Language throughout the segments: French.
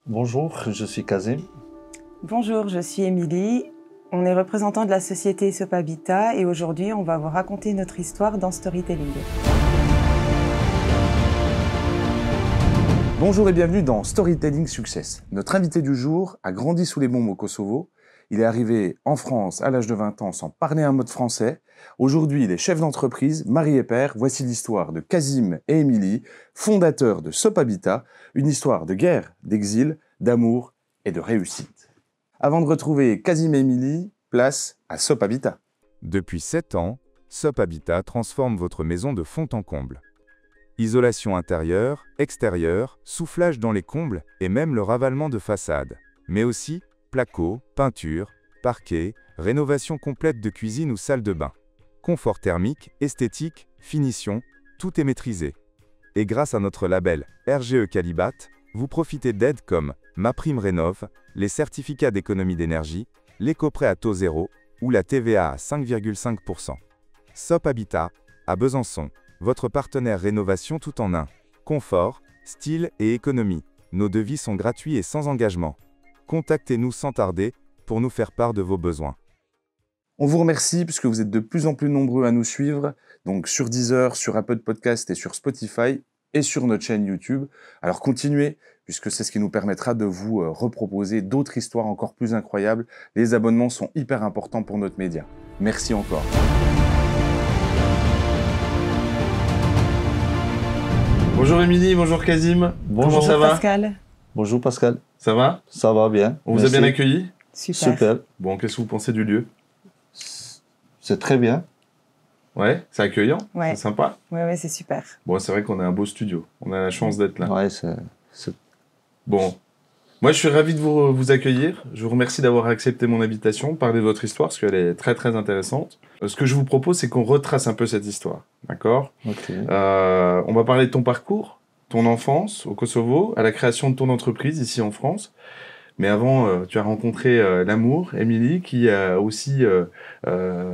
Bonjour, je suis Kazim. Bonjour, je suis Émilie. On est représentant de la société Sop Habitat et aujourd'hui, on va vous raconter notre histoire dans Storytelling. Bonjour et bienvenue dans Storytelling Success. Notre invité du jour a grandi sous les bombes au Kosovo. Il est arrivé en France à l'âge de 20 ans sans parler un mot de français. Aujourd'hui, il est chef d'entreprise, mari et père. Voici l'histoire de Kazim et Émilie, fondateurs de Sop Habitat, une histoire de guerre, d'exil, d'amour et de réussite. Avant de retrouver Kazim et Émilie, place à Sop Habitat. Depuis 7 ans, Sop Habitat transforme votre maison de fond en comble. Isolation intérieure, extérieure, soufflage dans les combles et même le ravalement de façade. Mais aussi placo, peinture, parquet, rénovation complète de cuisine ou salle de bain. Confort thermique, esthétique, finition, tout est maîtrisé. Et grâce à notre label RGE Qualibat, vous profitez d'aides comme MaPrimeRénov', les certificats d'économie d'énergie, l'éco-prêt à taux zéro ou la TVA à 5,5%. Sop Habitat, à Besançon, votre partenaire rénovation tout en un. Confort, style et économie. Nos devis sont gratuits et sans engagement. Contactez-nous sans tarder pour nous faire part de vos besoins. On vous remercie puisque vous êtes de plus en plus nombreux à nous suivre, donc sur Deezer, sur Apple Podcast et sur Spotify et sur notre chaîne YouTube. Alors continuez, puisque c'est ce qui nous permettra de vous reproposer d'autres histoires encore plus incroyables. Les abonnements sont hyper importants pour notre média. Merci encore. Bonjour Émilie, bonjour Kazim. Bonjour Comment ça va? Pascal. Bonjour Pascal. Ça va? Ça va bien. On vous a bien accueillis? Super. Bon, qu'est-ce que vous pensez du lieu? C'est très bien. Ouais, c'est accueillant? Ouais. C'est sympa? Ouais, c'est super. Bon, c'est vrai qu'on a un beau studio. On a la chance d'être là. Ouais, Bon. Moi, je suis ravi de vous accueillir. Je vous remercie d'avoir accepté mon invitation, parler de votre histoire, parce qu'elle est très, très intéressante. Ce que je vous propose, c'est qu'on retrace un peu cette histoire. D'accord? Ok. On va parler de ton parcours, ton enfance au Kosovo, à la création de ton entreprise ici en France. Mais avant, tu as rencontré l'amour, Émilie, qui a aussi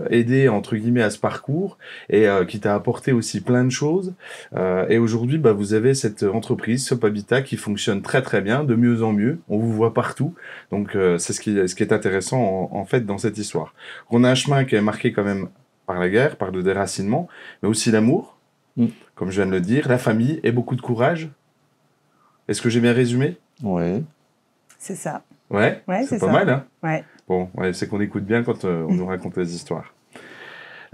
aidé, entre guillemets, à ce parcours et qui t'a apporté aussi plein de choses. Et aujourd'hui, vous avez cette entreprise, Sop Habitat, qui fonctionne très très bien, de mieux en mieux. On vous voit partout. Donc, c'est ce qui est intéressant, en fait, dans cette histoire. On a un chemin qui est marqué quand même par la guerre, par le déracinement, mais aussi l'amour, comme je viens de le dire, la famille et beaucoup de courage. Est-ce que j'ai bien résumé? Oui. C'est ça. Ouais, Ouais, c'est c'est pas ça. mal, hein? Ouais. Bon, ouais, c'est qu'on écoute bien quand on nous raconte les histoires.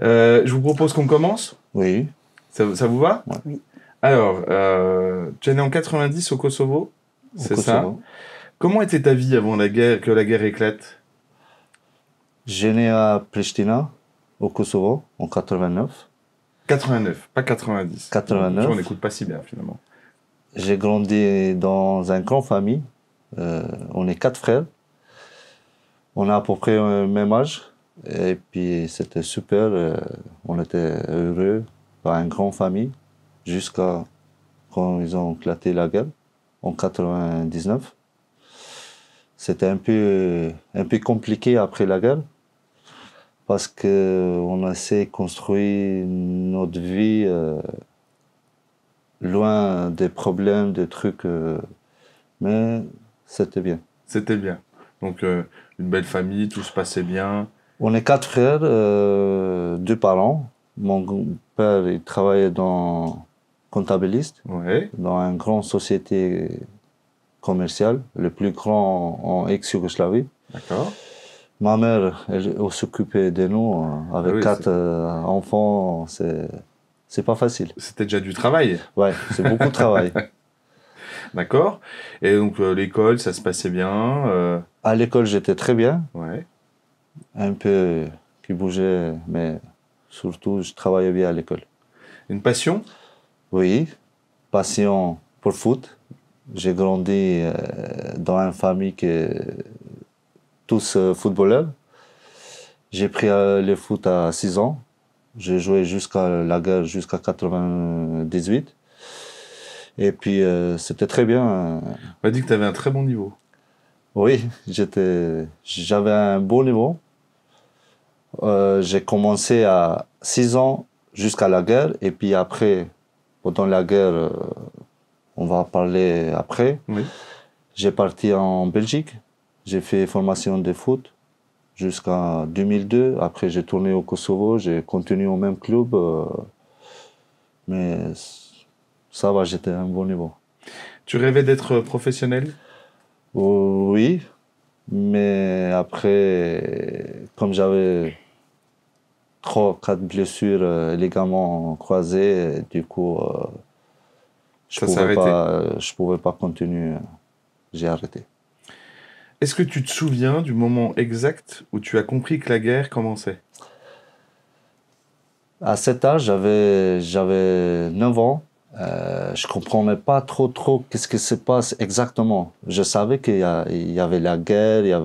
Je vous propose qu'on commence. Oui. Ça vous va? Ouais. Oui. Alors, tu es né en 90 au Kosovo, c'est ça? Kosovo. Comment était ta vie avant que la guerre éclate? J'ai né à Pristina, au Kosovo, en 89. 89, pas 90. 89. On n'écoute pas si bien, finalement. J'ai grandi dans une grande famille. On est 4 frères. On a à peu près le même âge. Et puis c'était super. On était heureux dans une grande famille jusqu'à quand ils ont éclaté la guerre en 99. C'était un peu compliqué après la guerre parce qu'on a essayé de construire notre vie loin des problèmes, des trucs. Mais c'était bien. C'était bien. Donc, une belle famille, tout se passait bien. On est 4 frères, 2 parents. Mon père, il travaillait dans comptabiliste, Ouais. dans une grande société commerciale, le plus grand en ex-Yougoslavie. D'accord. Ma mère, elle s'occupait de nous avec Ah oui, 4 enfants. C'est pas facile. C'était déjà du travail. Ouais, c'est beaucoup de travail. D'accord. Et donc, l'école, ça se passait bien. À l'école, j'étais très bien. Ouais. Un peu qui bougeait, mais surtout, je travaillais bien à l'école. Une passion? Oui, passion pour le foot. J'ai grandi dans une famille qui est tous footballeurs. J'ai pris le foot à 6 ans. J'ai joué jusqu'à la guerre, jusqu'à 98. Et puis, c'était très bien. On m'a dit que tu avais un très bon niveau. Oui, j'avais un bon niveau. J'ai commencé à 6 ans jusqu'à la guerre. Et puis après, pendant la guerre, on va parler après, Oui. j'ai parti en Belgique. J'ai fait formation de foot jusqu'en 2002. Après, j'ai tourné au Kosovo. J'ai continué au même club. Mais ça va, j'étais à un bon niveau. Tu rêvais d'être professionnel? Oui, mais après, comme j'avais 3 ou 4 blessures, ligaments croisés, du coup, je pouvais pas continuer. J'ai arrêté. Est-ce que tu te souviens du moment exact où tu as compris que la guerre commençait? À cet âge, j'avais 9 ans. Je comprenais pas trop qu'est-ce qui se passe exactement. Je savais il y avait la guerre,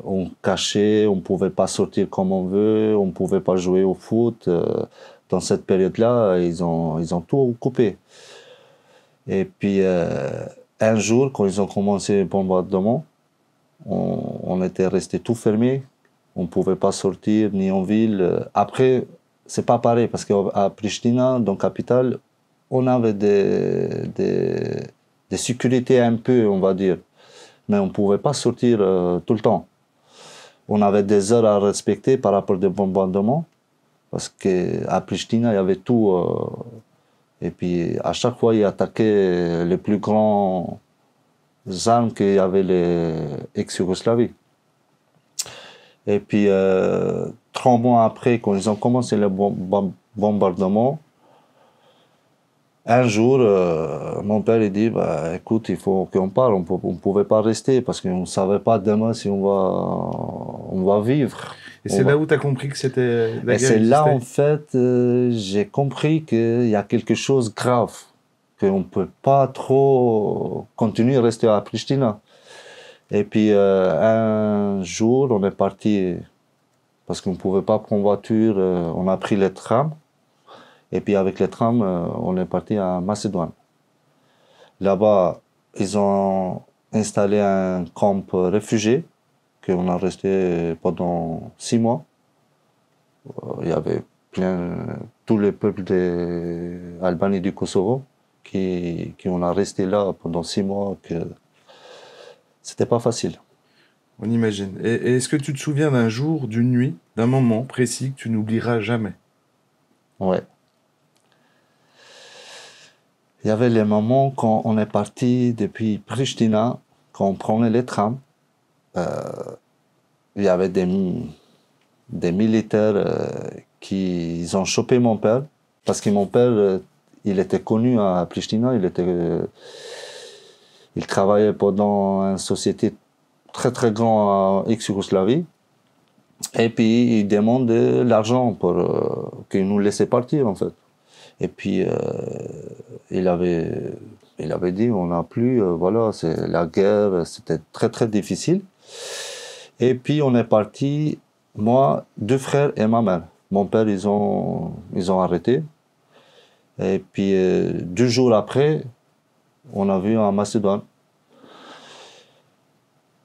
on cachait, on pouvait pas sortir comme on veut, on pouvait pas jouer au foot. Dans cette période-là, ils ont tout coupé. Et puis, un jour, quand ils ont commencé le bombardement, on était resté tout fermé. On pouvait pas sortir ni en ville. Après, c'est pas pareil parce qu'à Pristina, dans la capitale, on avait des sécurités un peu, on va dire. Mais on ne pouvait pas sortir tout le temps. On avait des heures à respecter par rapport aux bombardements. Parce qu'à Pristina, il y avait tout. Et puis, à chaque fois, ils attaquaient les plus grands armes qu'il y avait les ex-Yougoslavie. Et puis, 3 mois après, quand ils ont commencé le bombardement, un jour, mon père il dit écoute, il faut qu'on parle, on ne pouvait pas rester parce qu'on ne savait pas demain si on va vivre. Et c'est là où tu as compris que c'était la guerre. Et c'est là, en fait, j'ai compris qu'il y a quelque chose de grave, qu'on ne peut pas trop continuer à rester à Pristina. Et puis, un jour, on est parti, parce qu'on ne pouvait pas prendre voiture, on a pris le tram. Et puis avec les trams, on est parti à Macédoine. Là-bas, ils ont installé un camp réfugié qu'on a resté pendant 6 mois. Il y avait tous les peuples d'Albanie et du Kosovo qui ont resté là pendant 6 mois. C'était pas facile. On imagine. Et est-ce que tu te souviens d'un jour, d'une nuit, d'un moment précis que tu n'oublieras jamais? Ouais. Il y avait les moments quand on est parti depuis Pristina, quand on prenait les trams. Il y avait des militaires qui ont chopé mon père. Parce que mon père, il était connu à Pristina. Il travaillait pendant une société très très grande à ex-Yougoslavie. Et puis, il demandait l'argent pour qu'il nous laisse partir, en fait. Et puis, il avait dit, on n'a plus, voilà, c'est la guerre, c'était très très difficile. Et puis, on est parti, moi, 2 frères et ma mère. Mon père, ils ont arrêté. Et puis, 2 jours après, on a vu en Macédoine.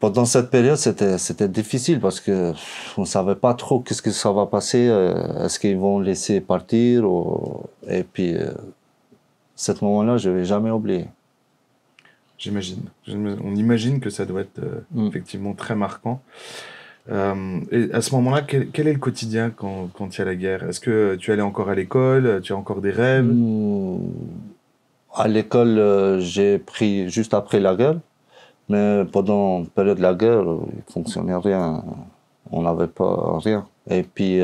Pendant cette période, c'était difficile parce que on savait pas trop qu'est-ce que ça va passer. Est-ce qu'ils vont laisser partir et puis, ce moment-là, je vais jamais oublier. J'imagine. On imagine que ça doit être effectivement très marquant. Et à ce moment-là, quel est le quotidien quand il y a la guerre? Est-ce que tu allais encore à l'école? Tu as encore des rêves? À l'école, j'ai pris juste après la guerre. Mais pendant la période de la guerre, il ne fonctionnait rien. On n'avait pas rien. Et puis,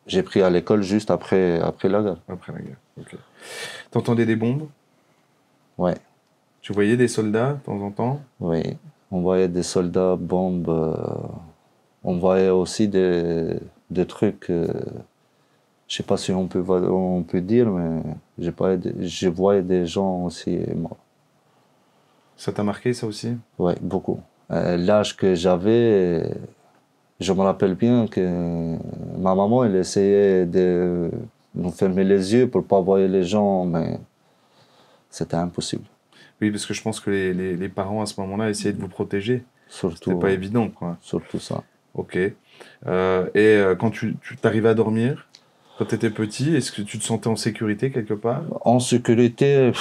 j'ai pris à l'école juste après la guerre. Après la guerre, ok. T'entendais des bombes? Ouais. Tu voyais des soldats de temps en temps? Oui. On voyait des soldats, bombes. On voyait aussi des trucs. Je ne sais pas si on peut dire, mais je voyais des gens aussi morts. Ça t'a marqué, ça aussi? Oui, beaucoup. L'âge que j'avais, je me rappelle bien que ma maman, elle essayait de nous fermer les yeux pour ne pas voir les gens, mais c'était impossible. Oui, parce que je pense que les parents, à ce moment-là, essayaient de vous protéger. Surtout. C'était pas évident, quoi. Surtout ça. Ok. Et quand tu t'arrivais à dormir? Quand tu étais petit, est-ce que tu te sentais en sécurité quelque part? En sécurité,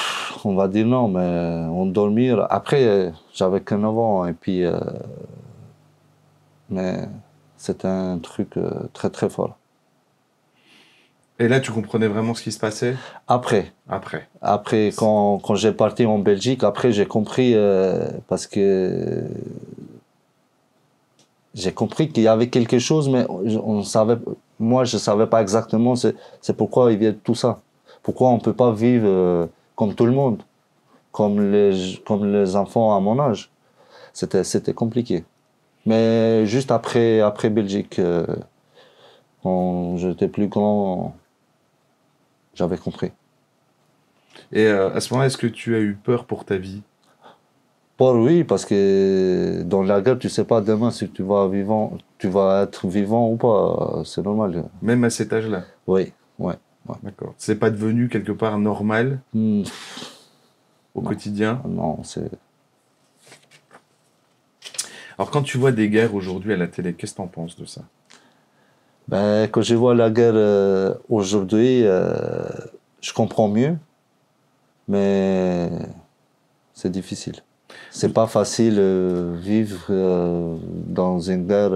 on va dire non, mais en dormir. Après, j'avais que 9 ans, et puis, mais c'était un truc très très fort. Et là, tu comprenais vraiment ce qui se passait? Après, Après. quand j'ai parti en Belgique, après j'ai compris parce que j'ai compris qu'il y avait quelque chose, mais on savait, moi je savais pas exactement c'est pourquoi il vient de tout ça. Pourquoi on peut pas vivre comme tout le monde, comme les enfants à mon âge. C'était compliqué. Mais juste après Belgique, quand j'étais plus grand, j'avais compris. Et à ce moment-là, est-ce que tu as eu peur pour ta vie? Pas oui, parce que dans la guerre, tu sais pas demain si tu vas être vivant ou pas. C'est normal. Même à cet âge-là? Oui, ouais. D'accord. C'est pas devenu quelque part normal Hmm, au Non. quotidien? non, c'est Alors, quand tu vois des guerres aujourd'hui à la télé, qu'est-ce que t'en penses de ça? ben, quand je vois la guerre aujourd'hui, je comprends mieux, mais c'est difficile. C'est pas facile vivre dans une guerre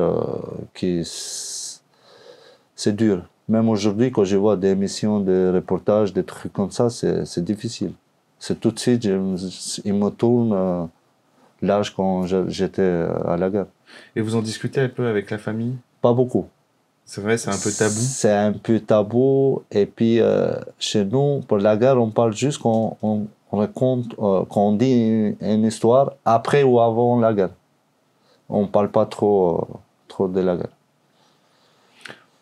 c'est dur. Même aujourd'hui, quand je vois des émissions, des reportages, des trucs comme ça, c'est difficile. C'est tout de suite, il me tourne l'âge quand j'étais à la guerre. Et vous en discutez un peu avec la famille? Pas beaucoup. C'est vrai, c'est un peu tabou? C'est un peu tabou. Et puis, chez nous, pour la guerre, on parle juste quand on raconte, quand on dit une histoire après ou avant la guerre. On parle pas trop de la guerre.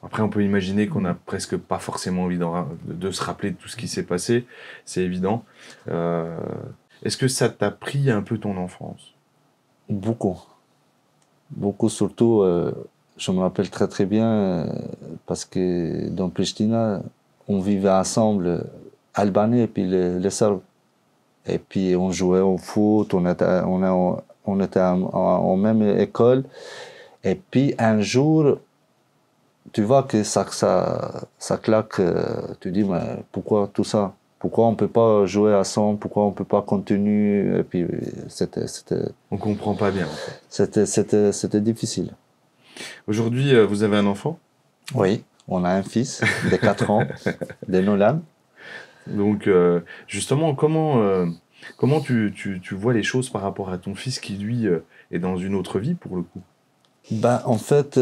Après, on peut imaginer qu'on n'a presque pas forcément envie de se rappeler de tout ce qui s'est passé, c'est évident. Est-ce que ça t'a pris un peu ton enfance? Beaucoup. Beaucoup, surtout, je me rappelle très très bien, parce que dans Pristina, on vivait ensemble, Albanais et puis les Serbes. Et puis on jouait au foot, on était en même école. Et puis un jour, tu vois que ça claque, tu dis, mais pourquoi tout ça? Pourquoi on peut pas jouer ensemble? Pourquoi on peut pas continuer? Et puis On comprend pas bien, en fait. c'était difficile. Aujourd'hui, vous avez un enfant? Oui, on a un fils de 4 ans, de Nolan. Donc, justement, comment tu vois les choses par rapport à ton fils qui, lui, est dans une autre vie, pour le coup? Ben, en fait,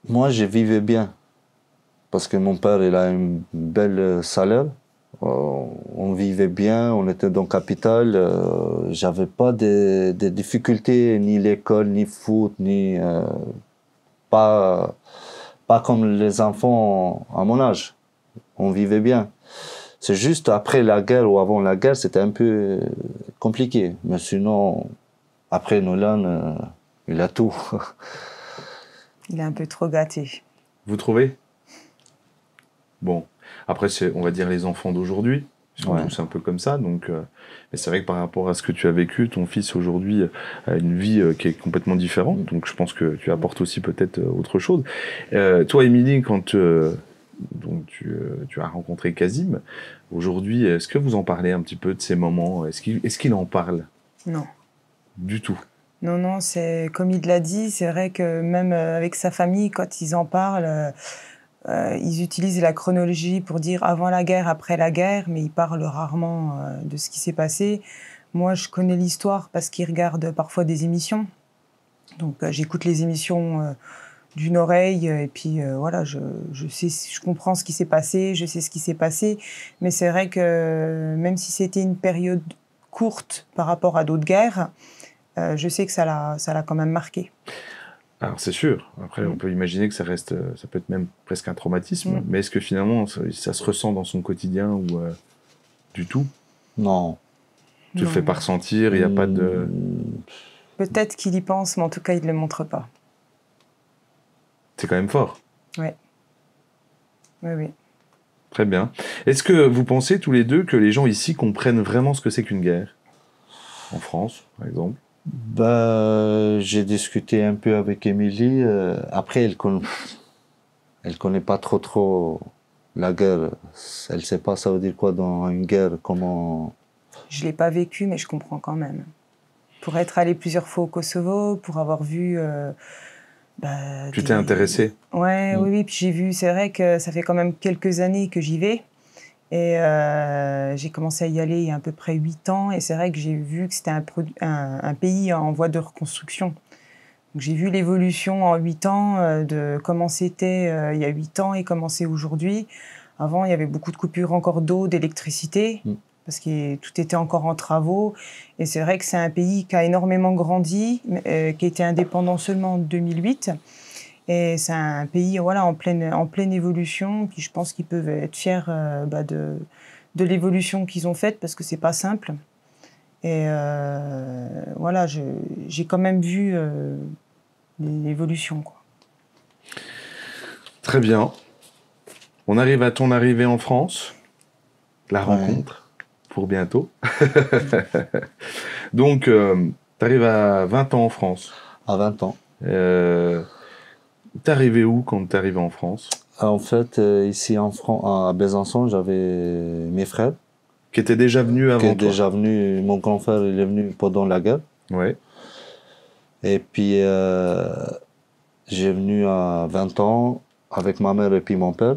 moi, je vivais bien. Parce que mon père, il a un bel salaire. On vivait bien, on était dans la capitale. J'avais pas de difficultés, ni l'école, ni foot, ni pas comme les enfants à mon âge. On vivait bien. C'est juste après la guerre ou avant la guerre, c'était un peu compliqué. Mais sinon, après Nolan, il a tout. Il est un peu trop gâté. Vous trouvez? Bon, après, on va dire les enfants d'aujourd'hui. Ils sont Ouais. tous un peu comme ça. Donc, mais c'est vrai que par rapport à ce que tu as vécu, ton fils aujourd'hui a une vie qui est complètement différente. Donc, je pense que tu apportes aussi peut-être autre chose. Toi, Émilie, quand donc tu as rencontré Kazim, aujourd'hui, est-ce que vous en parlez un petit peu de ces moments? Est-ce qu'il en parle? Non. Du tout. Non, non, c'est comme il l'a dit, c'est vrai que même avec sa famille, quand ils en parlent, ils utilisent la chronologie pour dire avant la guerre, après la guerre, mais ils parlent rarement de ce qui s'est passé. Moi, je connais l'histoire parce qu'ils regardent parfois des émissions. Donc, j'écoute les émissions d'une oreille et puis voilà, je comprends ce qui s'est passé, je sais ce qui s'est passé. Mais c'est vrai que même si c'était une période courte par rapport à d'autres guerres, je sais que ça l'a quand même marqué. Alors c'est sûr, après on peut imaginer que ça peut être même presque un traumatisme, mais est-ce que finalement ça se ressent dans son quotidien ou du tout? Non. Tu le Non. fais pas ressentir, il n'y a pas de... Peut-être qu'il y pense, mais en tout cas il ne le montre pas. C'est quand même fort. Oui. Oui, oui. Très bien. Est-ce que vous pensez tous les deux que les gens ici comprennent vraiment ce que c'est qu'une guerre? En France, par exemple? Bah, j'ai discuté un peu avec Émilie. Après, elle ne connaît pas trop la guerre. Elle ne sait pas ça veut dire quoi dans une guerre, comment... Je ne l'ai pas vécu, mais je comprends quand même. Pour être allé plusieurs fois au Kosovo, pour avoir vu... Tu t'es intéressé? Ouais, oui, puis j'ai vu, c'est vrai que ça fait quand même quelques années que j'y vais. Et j'ai commencé à y aller il y a à peu près 8 ans. Et c'est vrai que j'ai vu que c'était un pays en voie de reconstruction. Donc, j'ai vu l'évolution en 8 ans de comment c'était il y a 8 ans et comment c'est aujourd'hui. Avant, il y avait beaucoup de coupures encore d'eau, d'électricité, parce que tout était encore en travaux. Et c'est vrai que c'est un pays qui a énormément grandi, qui a été indépendant seulement en 2008. Et c'est un pays voilà, en pleine évolution. Puis je pense qu'ils peuvent être fiers de l'évolution qu'ils ont faite, parce que c'est pas simple. Et voilà, j'ai quand même vu l'évolution, quoi. Très bien. On arrive à ton arrivée en France, la rencontre pour bientôt. Donc, tu arrives à 20 ans en France. À 20 ans. T'es arrivé où quand t'es arrivé en France? En fait, ici en France, à Besançon, j'avais mes frères. Qui étaient déjà venus avant Qui toi? étaient déjà venus. Mon grand frère, il est venu pendant la guerre. Ouais. Et puis, j'ai venu à 20 ans avec ma mère et puis mon père.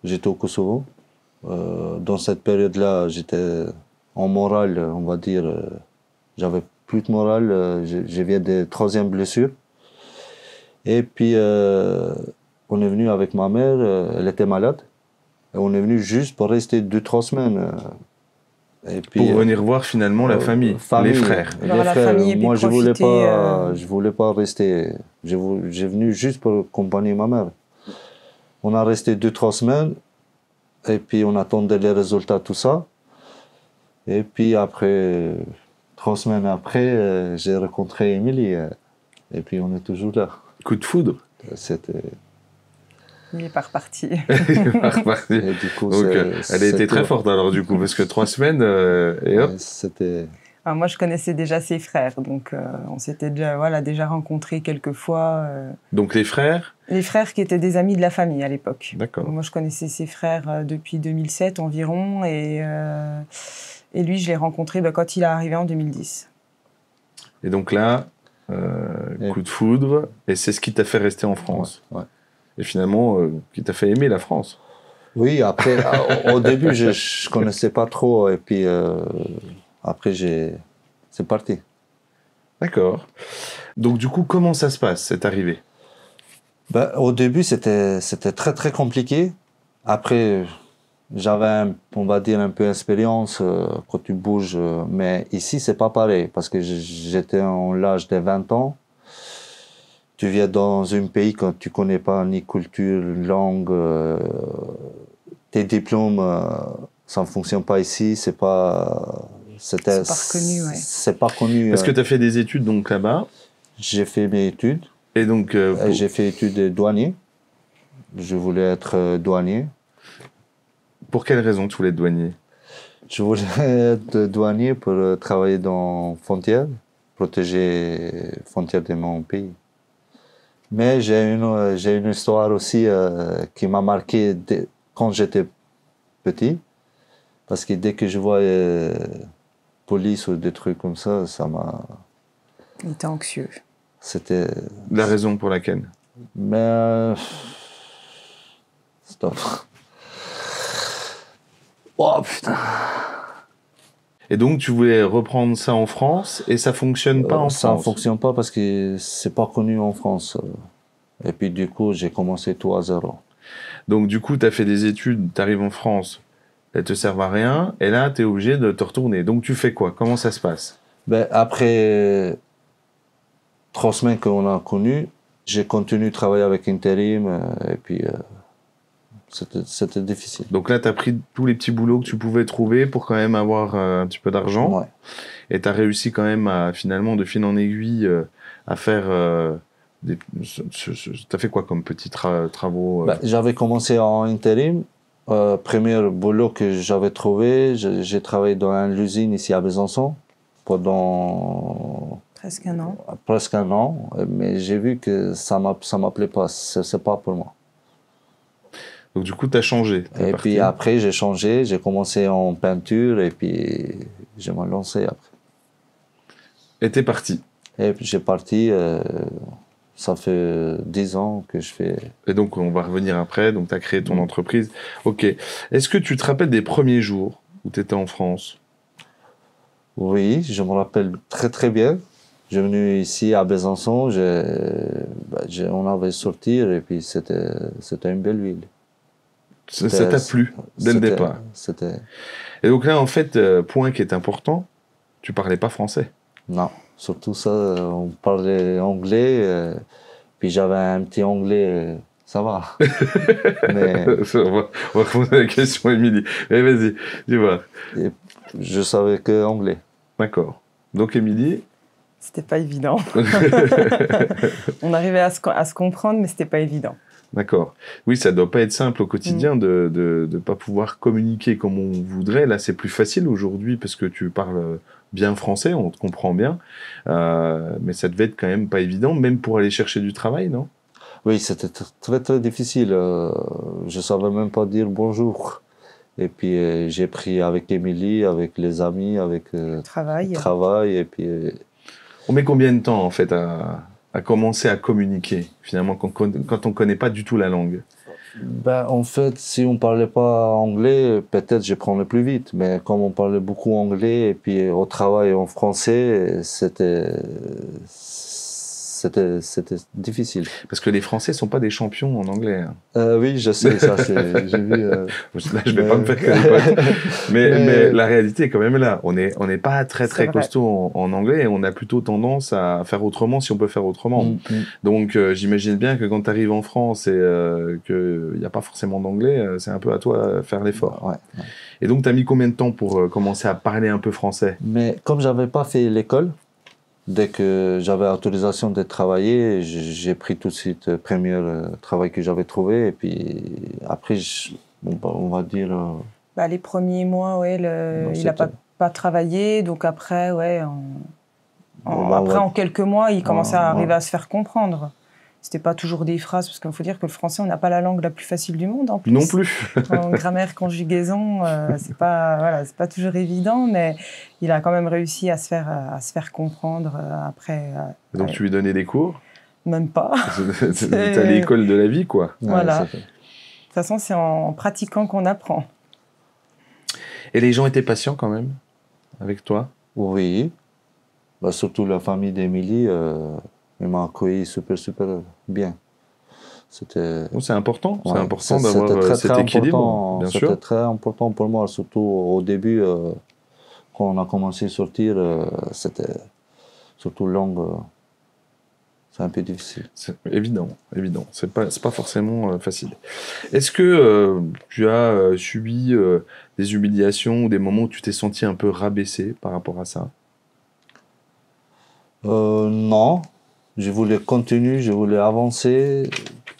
J'étais au Kosovo. Dans cette période-là, j'étais en morale, on va dire. J'avais plus de morale. Je viens des 3e blessures. Et puis, on est venu avec ma mère. Elle était malade. Et on est venu juste pour rester 2-3 semaines. Et puis, pour venir voir finalement la famille, les frères. Les frères. Moi, je voulais pas rester. J'ai venu juste pour accompagner ma mère. On a resté 2-3 semaines. Et puis, on attendait les résultats, tout ça. Et puis, après, 3 semains après, j'ai rencontré Émilie. Et puis, on est toujours là. Coup de foudre. C'était... Il n'est pas reparti. Il n'est pas reparti. Et du coup, donc, elle a été très forte alors, du coup, parce que 3 semaines, et hop. C'était... Alors, moi, je connaissais déjà ses frères, donc on s'était déjà rencontrés quelques fois. Donc, les frères? Les frères qui étaient des amis de la famille à l'époque. D'accord. Moi, je connaissais ses frères depuis 2007 environ, et lui, je l'ai rencontré quand il est arrivé en 2010. Et donc là, coup de foudre, et c'est ce qui t'a fait rester en France. Ouais. Et finalement, qui t'a fait aimer la France. Oui, après, au début, je connaissais pas trop, et puis après, c'est parti. D'accord. Donc du coup, comment ça se passe, cette arrivée? Au début, c'était très, très compliqué. Après, j'avais, on va dire, un peu d'expérience quand tu bouges, mais ici, c'est pas pareil, parce que j'étais en l'âge de 20 ans. Tu viens dans un pays quand tu connais pas ni culture, langue, tes diplômes, ça ne fonctionne pas ici, c'est pas reconnu, ouais. C'est pas connu. Parce que tu as fait des études donc là-bas? J'ai fait mes études. Et donc j'ai fait études de douanier. Je voulais être douanier. Pour quelle raison tu voulais être douanier? Je voulais être douanier pour travailler dans frontières, protéger les frontières de mon pays. Mais j'ai une histoire aussi qui m'a marqué quand j'étais petit. Parce que dès que je vois police ou des trucs comme ça m'a... Il était anxieux. C'était... La raison pour laquelle? Mais... Stop. Oh putain. Et donc tu voulais reprendre ça en France et ça fonctionne pas en France? Ça ne fonctionne pas parce que c'est pas connu en France. Et puis du coup, j'ai commencé tout à zéro. Donc du coup, tu as fait des études, tu arrives en France, elles te servent à rien, et là, tu es obligé de te retourner. Donc tu fais quoi? Comment ça se passe? Après 3 semaines qu'on a connu, j'ai continué de travailler avec intérim, et puis c'était difficile. Donc là, tu as pris tous les petits boulots que tu pouvais trouver pour quand même avoir un petit peu d'argent. Ouais. Et tu as réussi quand même à, finalement, de fil en aiguille, à faire... tu as fait quoi comme petits travaux J'avais commencé en intérim. Premier boulot que j'avais trouvé, j'ai travaillé dans l'usine ici à Besançon pendant... Presque un an. Presque un an, mais j'ai vu que ça m'appelait pas, c'est pas pour moi. Donc du coup, tu as changé. Et puis après, j'ai changé, j'ai commencé en peinture et puis je m'en lancé après. Et t'es parti. Et puis j'ai parti, ça fait 10 ans que je fais... Et donc, on va revenir après. Donc, tu as créé ton entreprise. OK. Est-ce que tu te rappelles des premiers jours où tu étais en France? Oui, je me rappelle très très bien. Je suis venu ici à Besançon, on avait sorti et puis c'était une belle ville. Ça t'a plu dès le départ? C'était... Et donc là, en fait, point qui est important, tu parlais pas français. Non, surtout ça, on parlait anglais, puis j'avais un petit anglais, ça va. Mais on va reposer la question, Émilie. Mais vas-y, dis-moi. Je savais que anglais. D'accord. Donc, Émilie... C'était pas évident. On arrivait à se comprendre, mais c'était pas évident. D'accord. Oui, ça doit pas être simple au quotidien de pas pouvoir communiquer comme on voudrait. Là, c'est plus facile aujourd'hui parce que tu parles bien français, on te comprend bien. Mais ça devait être quand même pas évident, même pour aller chercher du travail, non? Oui, c'était très très difficile. Je savais même pas dire bonjour. Et puis j'ai pris avec Émilie, avec les amis, avec le travail. Et puis. On met combien de temps en fait à commencer à communiquer finalement quand on connaît pas du tout la langue? Ben, en fait, si on parlait pas anglais, peut-être je prendrais plus vite. Mais comme on parlait beaucoup anglais et puis au travail en français, c'était difficile. Parce que les Français sont pas des champions en anglais. Hein. Oui, je sais, ça, j'ai vu. Là, je vais pas me faire que mais la réalité est quand même là. On n'est pas très costaud en anglais et on a plutôt tendance à faire autrement si on peut faire autrement. Donc, j'imagine bien que quand tu arrives en France et qu'il n'y a pas forcément d'anglais, c'est un peu à toi de faire l'effort. Ouais. Et donc, tu as mis combien de temps pour commencer à parler un peu français? Mais comme j'avais pas fait l'école, dès que j'avais autorisation de travailler, j'ai pris tout de suite le premier travail que j'avais trouvé. Et puis après, on va dire... les premiers mois, ouais, il n'a pas travaillé. Donc après, ouais, en quelques mois, il commençait à arriver à se faire comprendre. C'était pas toujours des phrases, parce qu'il faut dire que le français, on n'a pas la langue la plus facile du monde en plus. Non plus. En grammaire, conjugaison, c'est pas toujours évident, mais il a quand même réussi à se faire comprendre après. Donc tu lui donnais des cours? Même pas. T'as l'école de la vie, quoi. Voilà. De toute façon, c'est en pratiquant qu'on apprend. Et les gens étaient patients quand même avec toi? Oui. Surtout la famille d'Émilie. Il m'a accueilli super bien. C'est important, c'est important d'avoir cet équilibre, bien sûr. C'était très important pour moi, surtout au début, quand on a commencé à sortir, c'était surtout langue, c'est un peu difficile. C'est évident. C'est pas forcément facile. Est-ce que tu as subi des humiliations ou des moments où tu t'es senti un peu rabaissé par rapport à ça? Non. Je voulais continuer, je voulais avancer,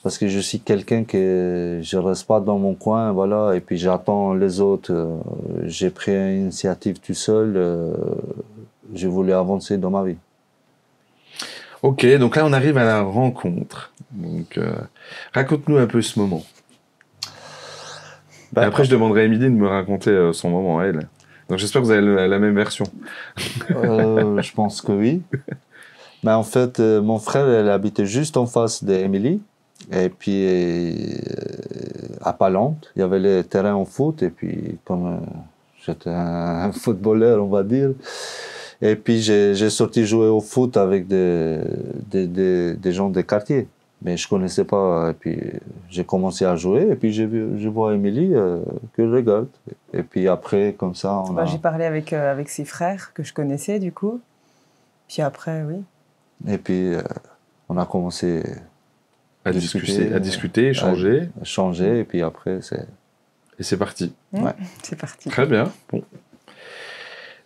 parce que je suis quelqu'un que je reste pas dans mon coin, voilà, et puis j'attends les autres. J'ai pris une initiative tout seul, je voulais avancer dans ma vie. Ok, donc là on arrive à la rencontre. Donc raconte-nous un peu ce moment. Et après je demanderai à Émilie de me raconter son moment à elle. Donc j'espère que vous avez la même version. Je pense que oui. Mais en fait, mon frère, il habitait juste en face d'Émilie. Et puis, à Palante, il y avait les terrains en foot. Et puis, comme j'étais un footballeur, on va dire. Et puis, j'ai sorti jouer au foot avec des gens des quartiers. Mais je ne connaissais pas. Et puis, j'ai commencé à jouer. Et puis, je vois Émilie que je regarde. Et puis, après, comme ça, j'ai parlé avec ses frères que je connaissais, du coup. Puis après, oui. Et puis, on a commencé à discuter, échanger. Et puis après, c'est... Et c'est parti. Ouais, c'est parti. Très bien. Bon.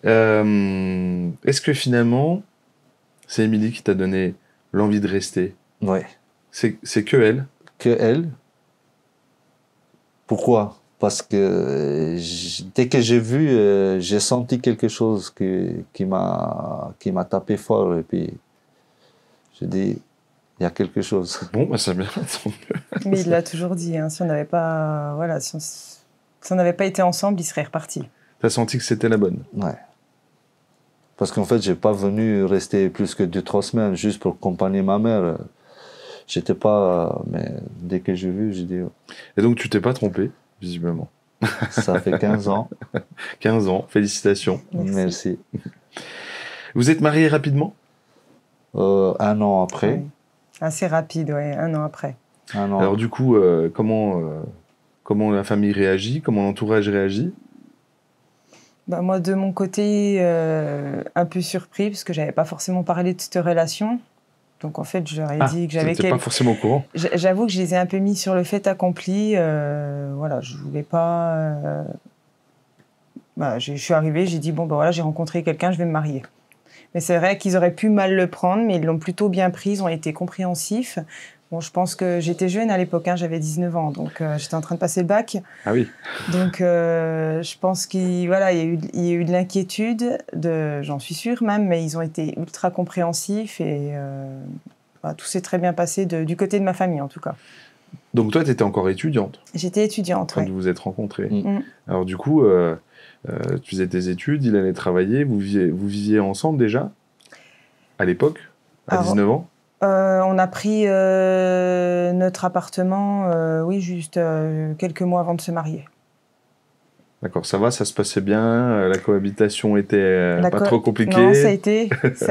Est-ce que finalement, c'est Émilie qui t'a donné l'envie de rester? Oui. C'est que elle? Que elle. Pourquoi? Parce que dès que j'ai vu, j'ai senti quelque chose qui m'a tapé fort. Et puis, j'ai dit, il y a quelque chose. Bon, bah, c'est bien, tant mieux. Mais il l'a toujours dit, hein, si on n'avait pas, voilà, si on n'avait pas été ensemble, il serait reparti. T'as senti que c'était la bonne? Ouais. Parce qu'en fait, j'ai pas venu rester plus que 2-3 semaines juste pour accompagner ma mère. J'étais pas... Mais dès que j'ai vu, j'ai dit... Et donc, tu t'es pas trompé, visiblement. Ça fait 15 ans. 15 ans, félicitations. Merci. Vous êtes mariés rapidement? 1 an après. Oui. Assez rapide, ouais, 1 an après. 1 an. Alors du coup, comment la famille réagit? Comment l'entourage réagit? Bah, moi, de mon côté, un peu surpris, parce que j'avais pas forcément parlé de cette relation. Donc, en fait, je leur ai dit que j'avais t'étais pas forcément au courant? J'avoue que je les ai un peu mis sur le fait accompli. Voilà, je voulais pas... je suis arrivée, j'ai dit, bon, ben voilà, j'ai rencontré quelqu'un, je vais me marier. Mais c'est vrai qu'ils auraient pu mal le prendre, mais ils l'ont plutôt bien pris, ils ont été compréhensifs. Bon, je pense que j'étais jeune à l'époque, hein, j'avais 19 ans, donc j'étais en train de passer le bac. Ah oui. Donc, je pense qu'il voilà, y a eu de l'inquiétude, j'en suis sûre même, mais ils ont été ultra compréhensifs et tout s'est très bien passé du côté de ma famille, en tout cas. Donc toi, tu étais encore étudiante J'étais étudiante, quand ouais. vous vous êtes rencontrés. Mm. Alors du coup, tu faisais tes études, il allait travailler, vous viviez ensemble déjà, à l'époque, à Alors, 19 ans? On a pris notre appartement, oui, juste quelques mois avant de se marier. D'accord, ça va, ça se passait bien, la cohabitation était pas trop compliquée? Non, ça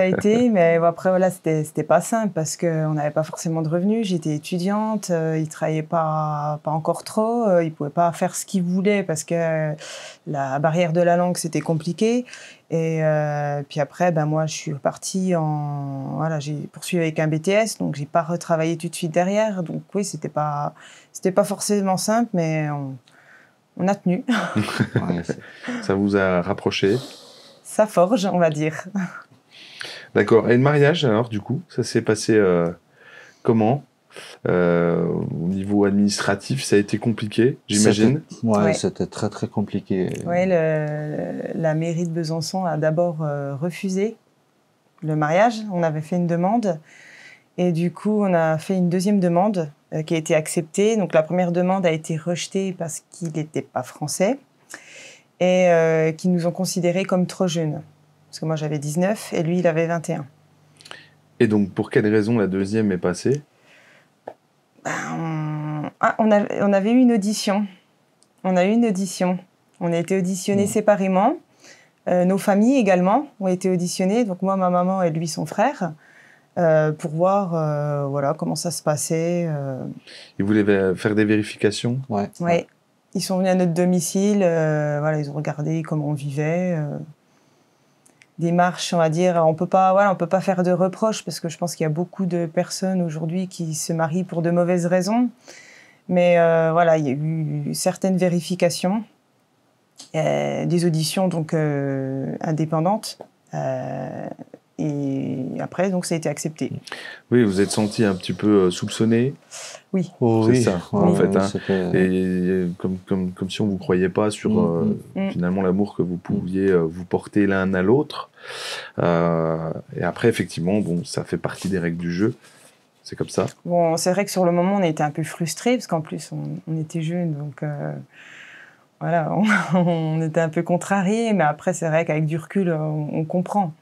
a été, mais bon, après, voilà, c'était pas simple parce qu'on n'avait pas forcément de revenus. J'étais étudiante, ils travaillaient pas encore trop, ils pouvaient pas faire ce qu'ils voulaient parce que la barrière de la langue, c'était compliqué. Et puis après, moi, je suis repartie voilà, j'ai poursuivi avec un BTS, donc j'ai pas retravaillé tout de suite derrière. Donc oui, c'était pas forcément simple, mais on a tenu. Ouais, Ça vous a rapproché? Ça forge, on va dire. D'accord. Et le mariage, alors, du coup, ça s'est passé comment? Au niveau administratif, ça a été compliqué, j'imagine? Ouais. C'était très très compliqué. Ouais, la mairie de Besançon a d'abord refusé le mariage. On avait fait une demande et du coup, on a fait une deuxième demande qui a été acceptée. Donc, la première demande a été rejetée parce qu'il n'était pas français et qu'ils nous ont considérés comme trop jeunes. Parce que moi, j'avais 19 et lui, il avait 21. Et donc, pour quelle raison la deuxième est passée? On avait eu une audition. On a eu une audition. On a été auditionnés séparément. Nos familles également ont été auditionnées. Donc moi, ma maman et lui, son frère, pour voir voilà, comment ça se passait. Ils voulaient faire des vérifications? Ouais. Ouais. Ils sont venus à notre domicile. Voilà, ils ont regardé comment on vivait. Des marches, on va dire. On peut pas faire de reproches parce que je pense qu'il y a beaucoup de personnes aujourd'hui qui se marient pour de mauvaises raisons. Mais voilà, il y a eu certaines vérifications, des auditions donc indépendantes, et après donc ça a été accepté. Oui, vous êtes senti un petit peu soupçonné? Oui. Oh, C'est oui. ça, Ouais, en fait. ouais, Hein. c'était- Et comme si on ne vous croyait pas sur finalement l'amour que vous pouviez vous porter l'un à l'autre. Et après, effectivement, bon, ça fait partie des règles du jeu. C'est comme ça. Bon, c'est vrai que sur le moment, on était un peu frustrés, parce qu'en plus, on était jeunes, donc voilà, on était un peu contrariés, mais après, c'est vrai qu'avec du recul, on comprend.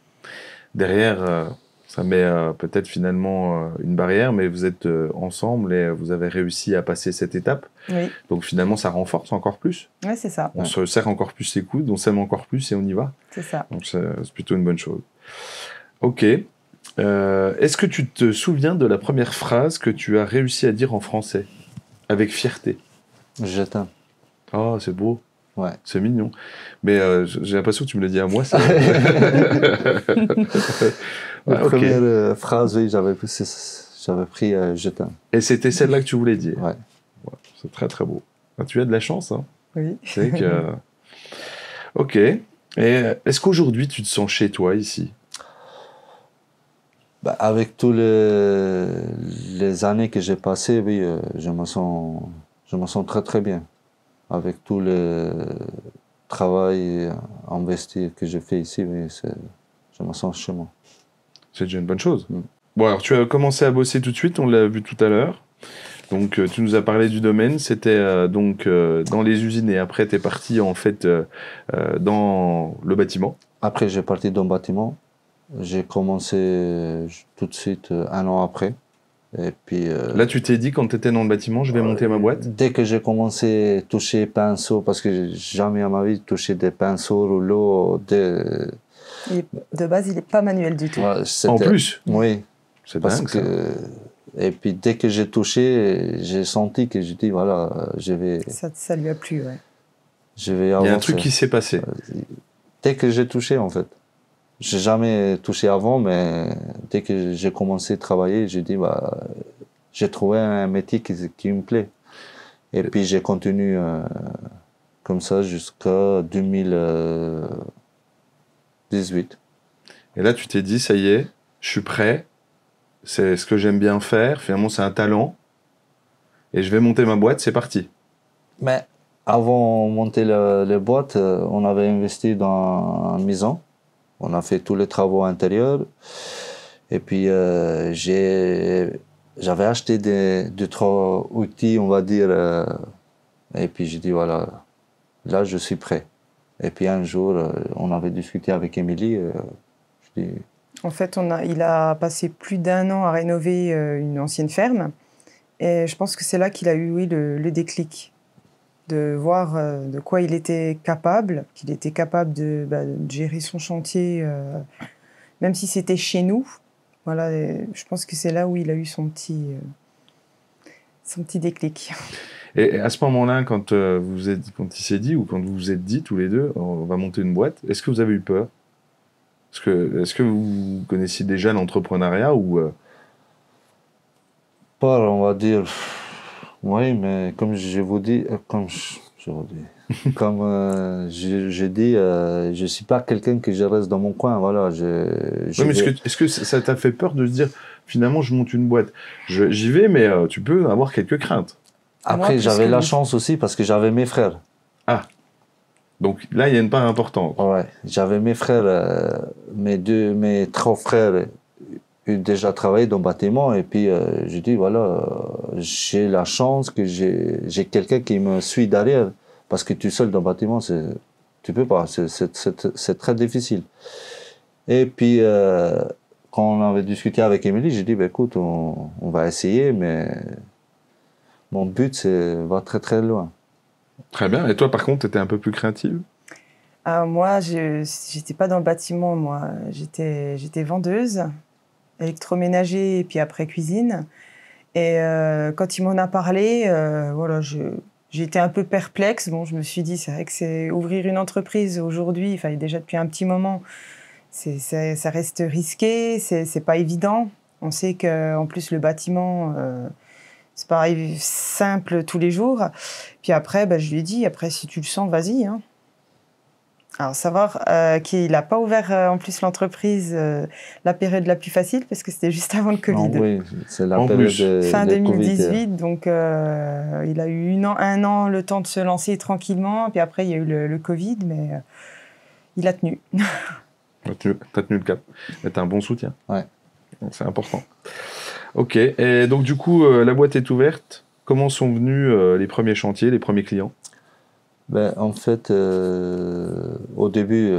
Derrière, ça met peut-être finalement une barrière, mais vous êtes ensemble et vous avez réussi à passer cette étape. Oui, Donc finalement, ça renforce encore plus. ouais, c'est ça. On se serre encore plus les coudes, on s'aime encore plus et on y va. C'est ça. Donc c'est plutôt une bonne chose. Ok. Est-ce que tu te souviens de la première phrase que tu as réussi à dire en français avec fierté? Je t'aime. Oh, c'est beau. Ouais. C'est mignon. Mais j'ai l'impression que tu me l'as dit à moi, ça. La Ok. première phrase, oui, j'avais pris je t'aime. Et c'était celle-là que tu voulais dire. Ouais. Ouais, c'est très très beau. Ah, tu as de la chance, hein. Oui. C'est que... Ok. Et est-ce qu'aujourd'hui tu te sens chez toi ici? Avec tous les années que j'ai passées, oui, je me sens très très bien. Avec tout le travail investi que j'ai fait ici, oui, je me sens chez moi. C'est déjà une bonne chose. Bon, alors tu as commencé à bosser tout de suite, on l'a vu tout à l'heure. Donc tu nous as parlé du domaine, c'était dans les usines et après tu es parti en fait dans le bâtiment. Après, j'ai parti dans le bâtiment. J'ai commencé tout de suite 1 an après. Et puis, Là, tu t'es dit, quand tu étais dans le bâtiment, je vais monter ma boîte. dès que j'ai commencé à toucher pinceau, parce que j'ai jamais à ma vie touché des pinceaux, rouleaux, De base, il n'est pas manuel du tout. Ouais, En plus, oui, c'est parce dingue, que. ça. Et puis, dès que j'ai touché, j'ai senti que j'ai dit, voilà, Ça lui a plu, ouais. je vais Il y avancer. a un truc qui s'est passé. Dès que j'ai touché, en fait. J'ai jamais touché avant, mais dès que j'ai commencé à travailler, j'ai dit, bah, j'ai trouvé un métier qui me plaît. Et puis j'ai continué comme ça jusqu'à 2018. Et là, tu t'es dit, ça y est, je suis prêt, c'est ce que j'aime bien faire, finalement, c'est un talent, et je vais monter ma boîte, c'est parti. Mais avant de monter les boîtes, on avait investi dans une maison. On a fait tous les travaux intérieurs. Et puis, j'avais acheté deux, trois outils, on va dire. Et puis, j'ai dit, voilà, là, je suis prêt. Et puis, un jour, on avait discuté avec Émilie. Je dis... En fait, il a passé plus d'1 an à rénover une ancienne ferme. Et je pense que c'est là qu'il a eu, oui, le déclic. De voir de quoi il était capable, qu'il était capable de gérer son chantier, même si c'était chez nous. Voilà, je pense que c'est là où il a eu son petit déclic. Et à ce moment-là, quand il s'est dit, ou quand vous vous êtes dit tous les deux, on va monter une boîte, est-ce que vous avez eu peur ? Est-ce que vous connaissiez déjà l'entrepreneuriat ou Peur, on va dire. Oui, mais comme je vous dis, comme j'ai dit, je suis pas quelqu'un que je reste dans mon coin. Voilà, oui, mais est-ce que ça t'a fait peur de se dire, finalement, je monte une boîte, j'y vais, mais tu peux avoir quelques craintes. Après, j'avais la chance aussi parce que j'avais mes frères. Ah, donc là, il y a une part importante. Ouais, j'avais mes frères, mes 3 frères. Déjà travaillé dans le bâtiment et puis je dis voilà, j'ai la chance que j'ai quelqu'un qui me suit derrière parce que tu es seul dans le bâtiment, tu peux pas, c'est très difficile. Et puis quand on avait discuté avec Émilie, j'ai dit bah, écoute, on va essayer, mais mon but va très très loin. Très bien. Et toi par contre, tu étais un peu plus créative? Moi, j'étais pas dans le bâtiment, moi j'étais vendeuse, électroménager et puis après cuisine. Et quand il m'en a parlé, voilà, j'ai été un peu perplexe. Bon, je me suis dit, c'est vrai que c'est ouvrir une entreprise aujourd'hui, enfin déjà depuis un petit moment, ça reste risqué, c'est pas évident. On sait qu'en plus le bâtiment, c'est pas simple tous les jours. Puis après, je lui ai dit, après si tu le sens, vas-y, hein. Alors, savoir qu'il n'a pas ouvert en plus l'entreprise la période la plus facile parce que c'était juste avant le Covid. Non, oui, c'est la période fin de 2018, COVID. donc il a eu 1 an le temps de se lancer tranquillement. Puis après, il y a eu le Covid, mais il a tenu. T'as tenu le cap. T'as un bon soutien. Ouais. Donc, c'est important. Ok. Et donc, du coup, la boîte est ouverte. Comment sont venus les premiers chantiers, les premiers clients? En fait, au début,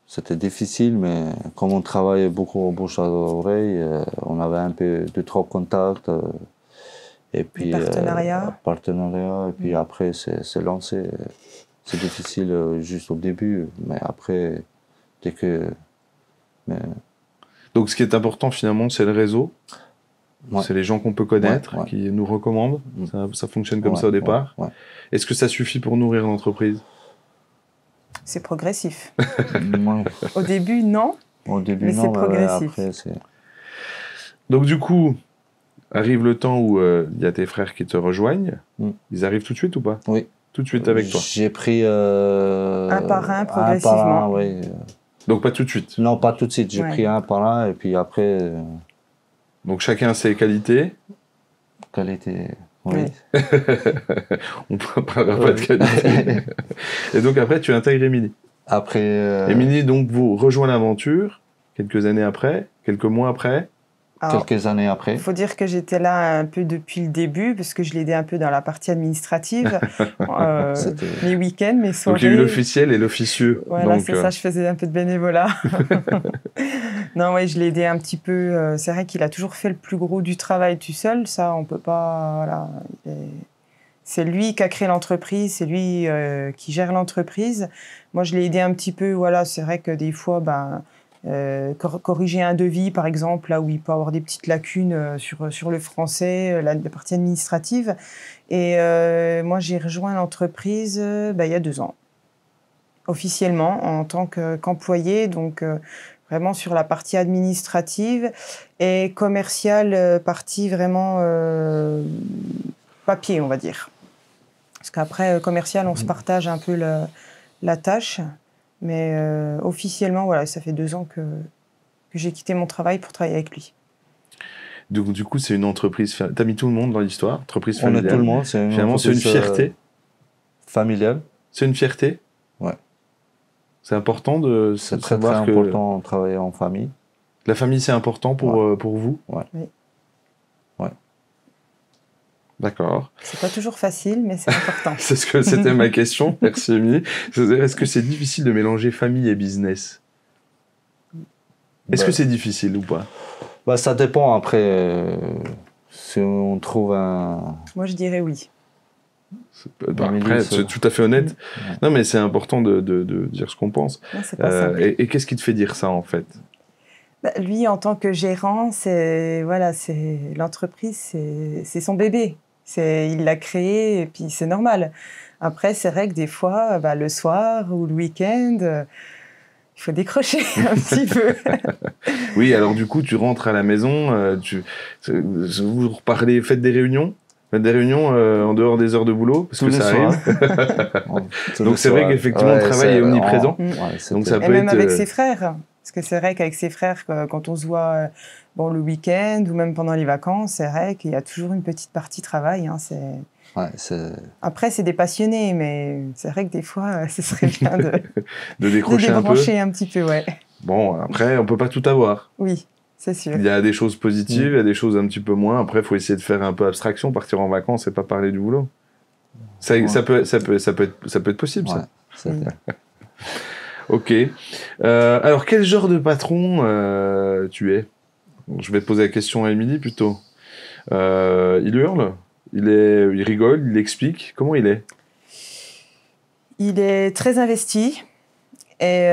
c'était difficile, mais comme on travaillait beaucoup au bouche à oreille, on avait un peu de trop contacts. Et puis, partenariat. Et puis après, c'est lancé. C'est difficile juste au début, mais après, dès que... Donc, ce qui est important finalement, c'est le réseau. Ouais. C'est les gens qu'on peut connaître, qui nous recommandent. Ça fonctionne comme ça au départ. Ouais. Est-ce que ça suffit pour nourrir l'entreprise? C'est progressif. Au début, non. Au début, mais non, c'est progressif. Après, donc du coup, arrive le temps où il y a tes frères qui te rejoignent. Ils arrivent tout de suite ou pas? Oui. Tout de suite avec toi? J'ai pris... un par un, progressivement. Oui. Donc pas tout de suite? Non, pas tout de suite. J'ai pris un par un et puis après... Donc chacun a ses qualités? Qualité, oui. On ne parlera pas de qualité. Et donc après, tu intègres Émilie. Après... Émilie, donc, vous rejoint l'aventure. quelques années après, quelques mois après? Alors, Quelques années après. il faut dire que j'étais là un peu depuis le début, parce que je l'aidais un peu dans la partie administrative, C'était- mes week-ends, mes Donc il y a eu soirées. l'officiel et l'officieux. Voilà, Donc, c'est ça, je faisais un peu de bénévolat. Non, ouais, je l'ai aidé un petit peu. C'est vrai qu'il a toujours fait le plus gros du travail tout seul, ça, on peut pas. Voilà. C'est lui qui a créé l'entreprise, c'est lui qui gère l'entreprise. Moi, je l'ai aidé un petit peu, voilà, c'est vrai que des fois, corriger un devis, par exemple, là où il peut avoir des petites lacunes sur le français, la partie administrative. Et moi, j'ai rejoint l'entreprise il y a 2 ans, officiellement, en tant qu'employé, donc vraiment sur la partie administrative et commerciale, partie vraiment papier, on va dire. Parce qu'après, commercial, on se partage un peu la tâche. Mais officiellement, voilà, ça fait 2 ans que j'ai quitté mon travail pour travailler avec lui. Donc, du coup, c'est une entreprise. T'as mis tout le monde dans l'histoire, entreprise On est familiale. tout le monde. C'est Finalement, c'est une fierté. Familiale. C'est une fierté. Ouais. C'est important de C'est très, très savoir que important de travailler en famille. la famille, c'est important pour vous. Ouais. Oui. Ouais. D'accord. C'est pas toujours facile, mais c'est important. C'est ce que c'était ma question. Merci, Émilie. Est-ce que c'est difficile de mélanger famille et business? Est-ce que c'est difficile ou pas? Ça dépend après. Si on trouve un. Moi, je dirais oui. Après, c'est tout à fait honnête. Ouais. Non, mais c'est important de dire ce qu'on pense. Non, c'est pas simple. Et qu'est-ce qui te fait dire ça, en fait? Lui, en tant que gérant, c'est l'entreprise, c'est son bébé. Il l'a créé et puis c'est normal. Après, c'est vrai que des fois, le soir ou le week-end, il faut décrocher un petit peu. Oui, alors du coup, tu rentres à la maison, vous reparlez, faites des réunions? Faites des réunions en dehors des heures de boulot? Parce Tous que les ça soirs. arrive. Donc c'est vrai qu'effectivement, le travail est omniprésent. Donc ça Et peut même être... avec ses frères. Parce que c'est vrai qu'avec ses frères, quand on se voit le week-end ou même pendant les vacances, c'est vrai qu'il y a toujours une petite partie travail. Hein, Après, c'est des passionnés, mais c'est vrai que des fois, ce serait bien de décrocher un peu. débrancher un petit peu, ouais. Bon, après, on peut pas tout avoir. Oui, c'est sûr. Il y a des choses positives, il y a des choses un petit peu moins. Après, il faut essayer de faire un peu abstraction, partir en vacances et pas parler du boulot. Ça peut être possible, Ouais, ça. c'est vrai. Ok. Alors, quel genre de patron tu es? Je vais poser la question à Émilie plutôt. Il hurle, il rigole, il explique. Comment il est? Il est très investi et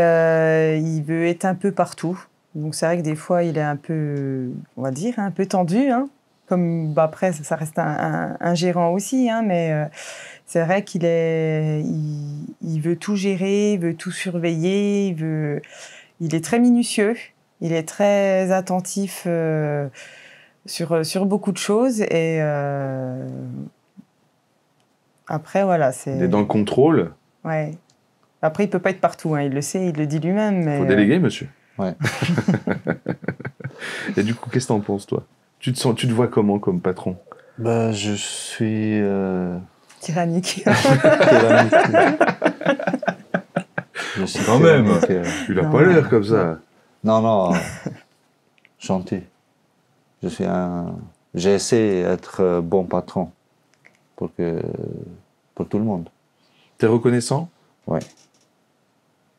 il veut être un peu partout. Donc c'est vrai que des fois, il est un peu, on va dire, un peu tendu. Hein. Comme après, ça reste un gérant aussi, hein, mais c'est vrai qu'il il veut tout gérer, il veut tout surveiller, il est très minutieux, il est très attentif sur beaucoup de choses et après voilà, Il est dans le contrôle. Ouais. Après, il peut pas être partout, hein, il le sait, il le dit lui-même. Il faut déléguer, monsieur. Ouais. Et du coup, qu'est-ce que t'en penses, toi? Tu te vois comment comme patron? Je suis tyrannique. tyrannique. Je suis Quand même. tyrannique. Il a Non. pas l'air comme ça. Non, gentil. J'essaie d'être bon patron pour tout le monde. T'es reconnaissant? Ouais.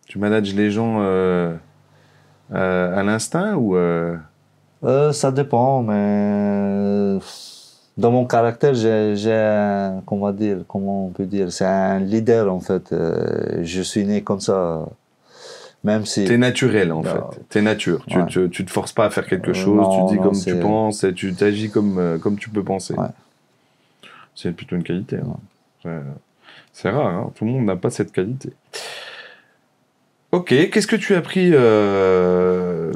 Tu manages les gens à l'instinct ou Ça dépend, mais dans mon caractère, comment on peut dire, c'est un leader en fait. Je suis né comme ça, même si. T'es naturel en Non. fait. T'es nature. Ouais. Tu te forces pas à faire quelque chose. Non, tu dis non, comme c'est- tu penses et tu t'agis comme tu peux penser. Ouais. C'est plutôt une qualité. Hein. C'est rare. Hein. Tout le monde n'a pas cette qualité. Ok. Qu'est-ce que tu as appris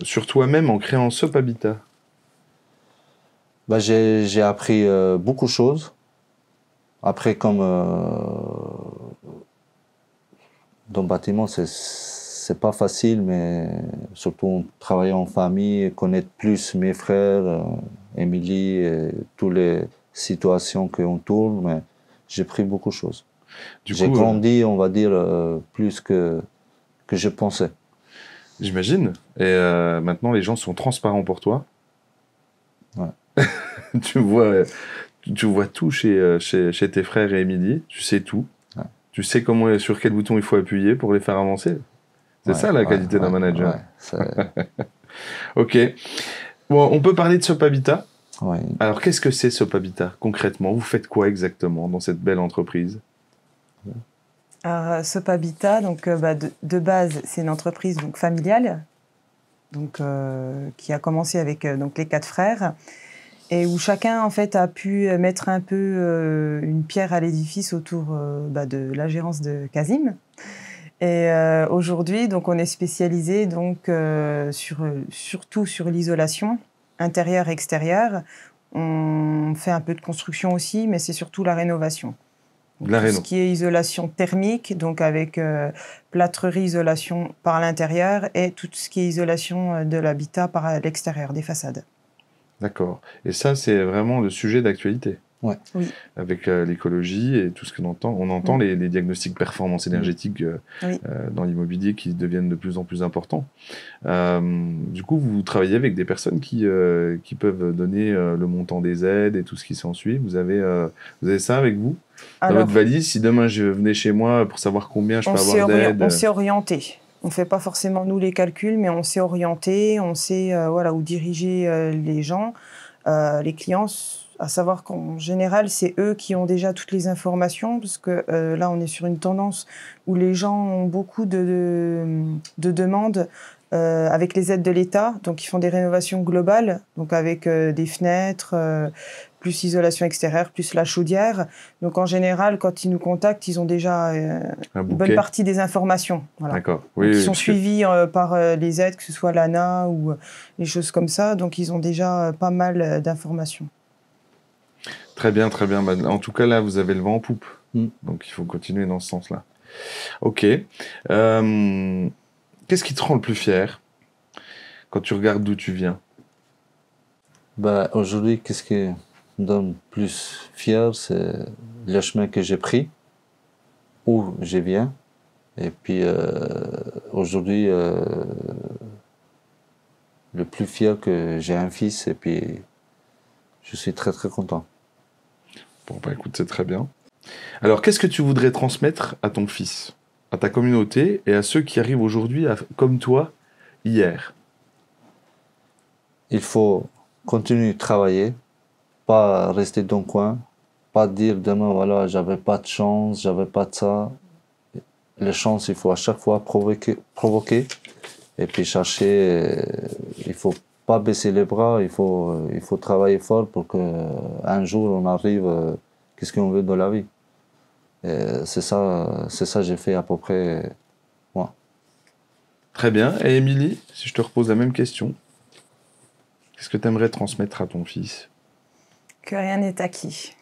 sur toi-même en créant Sop Habitat? J'ai appris beaucoup de choses. Après, comme dans le bâtiment, c'est pas facile, mais surtout travailler en famille, connaître plus mes frères, Émilie, et toutes les situations qu'on tourne, mais j'ai pris beaucoup de choses. Du J'ai coup, grandi, on va dire, plus que je pensais. J'imagine. Et maintenant, les gens sont transparents pour toi. Ouais. tu vois tout chez tes frères et Émilie. Tu sais tout. Ouais. Tu sais sur quel bouton il faut appuyer pour les faire avancer. C'est ça la qualité d'un manager. Ok. Bon, on peut parler de Sop Habitat. Ouais. Alors, qu'est-ce que c'est Sop Habitat concrètement? Vous faites quoi exactement dans cette belle entreprise? Alors, Sop Habitat, donc, de base, c'est une entreprise donc, familiale donc, qui a commencé avec donc, les 4 frères et où chacun en fait, a pu mettre un peu une pierre à l'édifice autour de la gérance de Casim. Et aujourd'hui, donc, on est spécialisé donc, surtout sur l'isolation intérieure-extérieure. On fait un peu de construction aussi, mais c'est surtout la rénovation. Donc, tout ce qui est isolation thermique, donc avec plâtrerie, isolation par l'intérieur, et tout ce qui est isolation de l'habitat par l'extérieur, des façades. D'accord. Et ça, c'est vraiment le sujet d'actualité. Ouais. Oui. Avec l'écologie et tout ce qu'on entend. On entend les diagnostics performance énergétique dans l'immobilier qui deviennent de plus en plus importants. Du coup, vous travaillez avec des personnes qui peuvent donner le montant des aides et tout ce qui s'ensuit. Vous avez ça avec vous dans votre valise? Si demain je venais chez moi pour savoir combien je peux avoir d'aide. On s'est orienté. On ne fait pas forcément nous les calculs, mais on s'est orienté, on sait où diriger les gens, les clients. À savoir qu'en général, c'est eux qui ont déjà toutes les informations, parce que là, on est sur une tendance où les gens ont beaucoup de demandes avec les aides de l'État. Donc, ils font des rénovations globales, donc avec des fenêtres, plus isolation extérieure, plus la chaudière. Donc, en général, quand ils nous contactent, ils ont déjà une bonne partie des informations. Voilà. D'accord. Oui, ils sont suivis par les aides, que ce soit l'ANA ou les choses comme ça. Donc, ils ont déjà pas mal d'informations. Très bien, très bien. En tout cas, là, vous avez le vent en poupe. Donc, il faut continuer dans ce sens-là. Ok. Qu'est-ce qui te rend le plus fier quand tu regardes d'où tu viens? Aujourd'hui, qu'est-ce qui me donne plus fier, c'est le chemin que j'ai pris, où je viens. Et puis, aujourd'hui, le plus fier que j'ai un fils, et puis je suis très, très content. Bon, écoute, c'est très bien. Alors, qu'est-ce que tu voudrais transmettre à ton fils, à ta communauté et à ceux qui arrivent aujourd'hui, comme toi, hier? Il faut continuer de travailler, pas rester dans le coin, pas dire demain, voilà, j'avais pas de chance, j'avais pas de ça. Les chances, il faut à chaque fois provoquer et puis chercher, il faut pas baisser les bras, il faut travailler fort pour qu'un jour on arrive qu'est-ce qu'on veut dans la vie. C'est ça j'ai fait à peu près moi. Très bien. Et Émilie, si je te repose la même question, qu'est-ce que tu aimerais transmettre à ton fils? Que rien n'est acquis.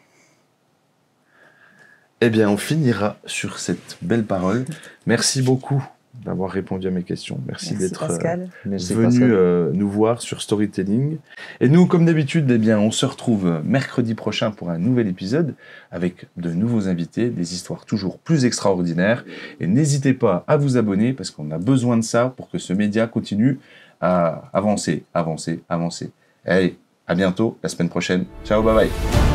Eh bien, on finira sur cette belle parole. Merci beaucoup d'avoir répondu à mes questions. Merci d'être venu nous voir sur Storytelling. Et nous, comme d'habitude, eh bien, on se retrouve mercredi prochain pour un nouvel épisode avec de nouveaux invités, des histoires toujours plus extraordinaires. Et n'hésitez pas à vous abonner parce qu'on a besoin de ça pour que ce média continue à avancer. Allez, à bientôt, la semaine prochaine. Ciao, bye bye.